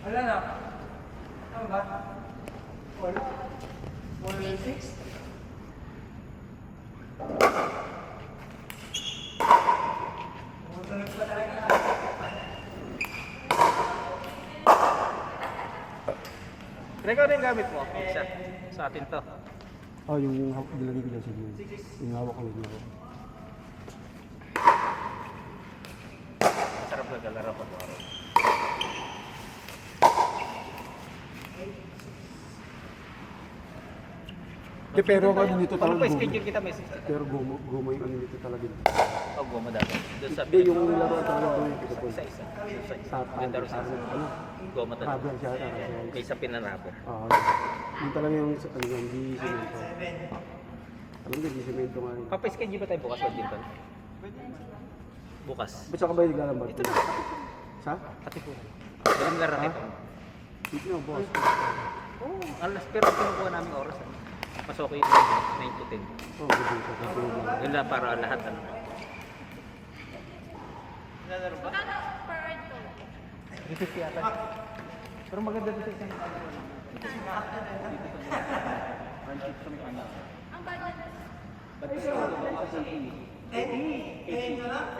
Wala na. Ano ba? 416? Tumutunog pa talaga. Ikaw rin gamit mo. Isa. Sa atin to. Oh, yung nilagay ko dyan sa inyo. Yung hawak ko yun ako. Masarap na galaro ko. Pero ako nito Paano talaga pa schedule kita may 60? Pero gumo yung ano nito talaga. O goma dati. Doon sa Hindi, yung laro talaga doon. isa-isa. Sa Ganda rin sa ano? goma talaga. Rubber siya. Kaysa pinarabo. Oo. Yung talaga yung ano yan, di semento. Alam mo, di semento nga yun. Papa-schedule ba tayo bukas o dito? Bukas. Ba't saka ba yung galambat? Ito na. Sa? Katipunan. Walang laro ito. Dito na, boss. Oo. Alas pero kinukuha namin oras. Mas okay yung 9 to 10. Oo, dito. Yun lang para lahat. Ano. Magkano per ride to? 350 yata. Pero maganda dito sa Ang budget. Eh, na lang.